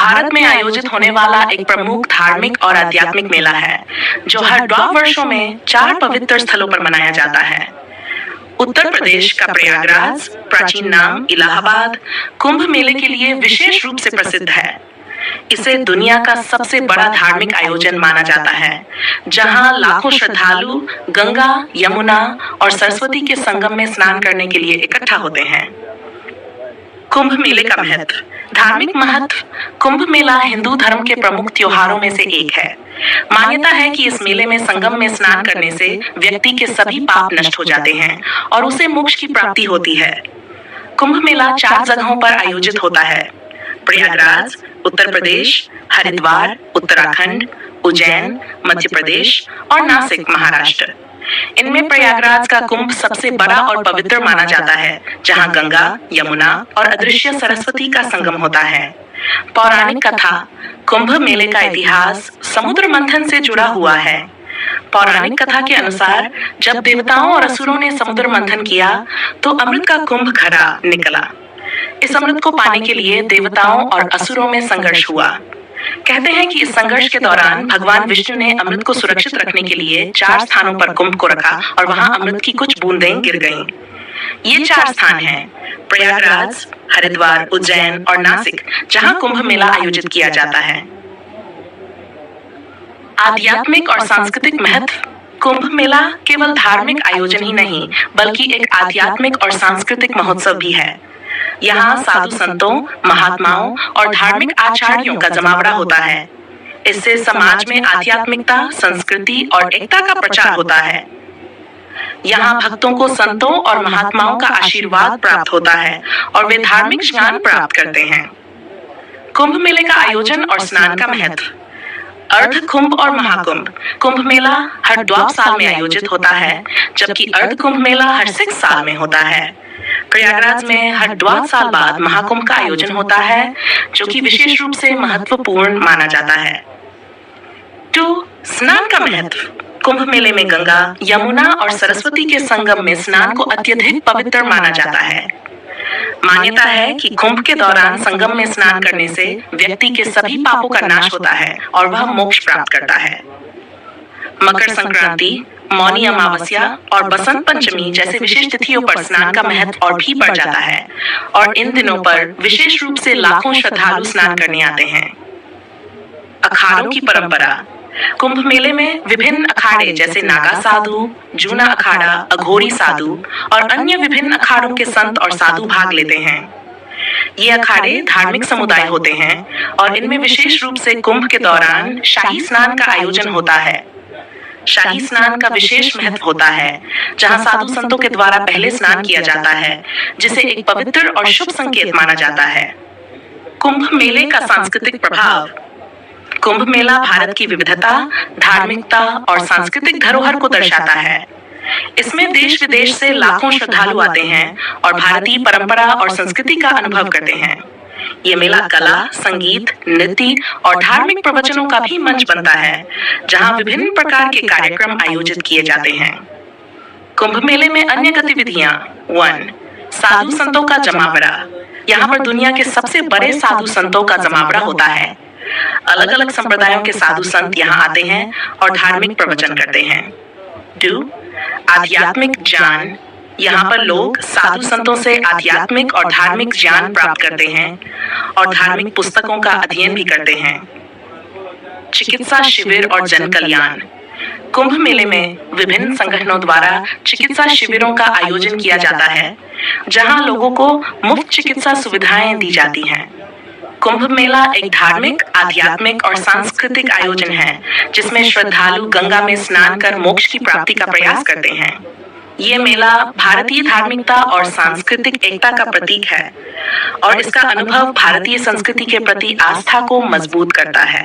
भारत में आयोजित होने वाला एक प्रमुख धार्मिक और आध्यात्मिक मेला है, जो हर 12 वर्षों में 4 पवित्र स्थलों पर मनाया जाता है। उत्तर प्रदेश का प्रयागराज, प्राचीन नाम इलाहाबाद, कुंभ मेले के लिए विशेष रूप से प्रसिद्ध है। इसे दुनिया का सबसे बड़ा धार्मिक आयोजन माना जाता है, जहां लाखों श्रद्धालु गंगा, यमुना और सरस्वती के संगम में स्नान करने के लिए इकट्ठा होते हैं। कुंभ मेले का महत्व। धार्मिक महत्व। कुंभ मेला हिंदू धर्म के प्रमुख त्योहारों में से एक है। मान्यता है कि इस मेले में संगम में स्नान करने से व्यक्ति के सभी पाप नष्ट हो जाते हैं और उसे मोक्ष की प्राप्ति होती है। कुंभ मेला 4 जगहों पर आयोजित होता है: प्रयागराज, उत्तर प्रदेश; हरिद्वार, उत्तराखंड; उज्जैन, मध्य प्रदेश और नासिक, महाराष्ट्र। इनमें प्रयागराज का कुंभ सबसे बड़ा और पवित्र माना जाता है, जहां गंगा, यमुना और अदृश्य सरस्वती का संगम होता है। पौराणिक कथा। कुंभ मेले का इतिहास समुद्र मंथन से जुड़ा हुआ है। पौराणिक कथा के अनुसार जब देवताओं और असुरों ने समुद्र मंथन किया तो अमृत का कुंभ घड़ा निकला। इस अमृत को पाने के लिए देवताओं और असुरों में संघर्ष हुआ। कहते हैं कि इस संघर्ष के दौरान भगवान विष्णु ने अमृत को सुरक्षित रखने के लिए 4 स्थानों पर कुंभ को रखा और वहां अमृत की कुछ बूंदें गिर गईं। ये 4 स्थान हैं: प्रयागराज, हरिद्वार, उज्जैन और नासिक, जहां कुंभ मेला आयोजित किया जाता है। आध्यात्मिक और सांस्कृतिक महत्व। कुंभ मेला केवल धार्मिक आयोजन ही नहीं, बल्कि एक आध्यात्मिक और सांस्कृतिक महोत्सव भी है। यहाँ साधु संतों, महात्माओं और धार्मिक आचार्यों का जमावड़ा होता है। इससे समाज में आध्यात्मिकता, संस्कृति और एकता का प्रचार होता है। यहाँ भक्तों को संतों और महात्माओं का आशीर्वाद प्राप्त होता है और वे धार्मिक ज्ञान प्राप्त करते हैं। कुंभ मेले का आयोजन और स्नान का महत्व। अर्ध कुंभ और महाकुंभ। कुंभ मेला हर 12 साल में आयोजित होता है, जबकि अर्ध कुंभ मेला हर 6 साल में होता है। प्रयागराज में हर 12 साल बाद महाकुंभ का आयोजन होता है, जो कि विशेष रूप से महत्वपूर्ण माना जाता है। 2. स्नान का महत्व। कुंभ मेले में गंगा, यमुना और सरस्वती के संगम में स्नान को अत्यधिक पवित्र माना जाता है। मान्यता है कि कुंभ के दौरान संगम में स्नान करने से व्यक्ति के सभी पापों का नाश होता है और वह मोक्ष प्राप्त करता है। मकर संक्रांति, मौनी अमावस्या और बसंत पंचमी जैसे विशेष तिथियों पर स्नान का महत्व और भी बढ़ जाता है और इन दिनों पर विशेष रूप से लाखों श्रद्धालु स्नान करने आते हैं। अखाड़ों की परंपरा। कुंभ मेले में विभिन्न अखाड़े जैसे नागा साधु, जूना अखाड़ा, अघोरी साधु और अन्य विभिन्न अखाड़ों के संत और साधु भाग लेते हैं। ये अखाड़े धार्मिक समुदाय होते हैं और इनमें विशेष रूप से कुंभ के दौरान शाही स्नान का आयोजन होता है। शाही स्नान का विशेष महत्व होता है, जहां साधु संतों के द्वारा पहले स्नान किया जाता है, जिसे एक पवित्र और शुभ संकेत माना जाता है। कुंभ मेले का सांस्कृतिक प्रभाव। कुंभ मेला भारत की विविधता, धार्मिकता और सांस्कृतिक धरोहर को दर्शाता है। इसमें देश विदेश से लाखों श्रद्धालु आते हैं और भारतीय परंपरा और संस्कृति का अनुभव करते हैं। ये मेला कला, संगीत, नृत्य और धार्मिक प्रवचनों का भी मंच बनता है, जहां विभिन्न प्रकार के कार्यक्रम आयोजित किए जाते हैं। कुंभ मेले में अन्य गतिविधियां। 1. साधु संतों का जमावड़ा। यहाँ पर दुनिया के सबसे बड़े साधु संतों का जमावड़ा होता है। अलग अलग संप्रदायों के साधु संत यहाँ आते हैं और धार्मिक प्रवचन करते हैं। 2. आध्यात्मिक ज्ञान। यहाँ पर लोग साधु संतों से आध्यात्मिक और धार्मिक ज्ञान प्राप्त करते हैं और धार्मिक पुस्तकों का अध्ययन भी करते हैं। चिकित्सा शिविर और जन कल्याण। कुंभ मेले में विभिन्न संगठनों द्वारा चिकित्सा शिविरों का आयोजन किया जाता है, जहां लोगों को मुफ्त चिकित्सा सुविधाएं दी जाती हैं। कुंभ मेला एक धार्मिक, आध्यात्मिक और सांस्कृतिक आयोजन है, जिसमें श्रद्धालु गंगा में स्नान कर मोक्ष की प्राप्ति का प्रयास करते हैं। ये मेला भारतीय धार्मिकता और सांस्कृतिक एकता का प्रतीक है और इसका अनुभव भारतीय संस्कृति के प्रति आस्था को मजबूत करता है।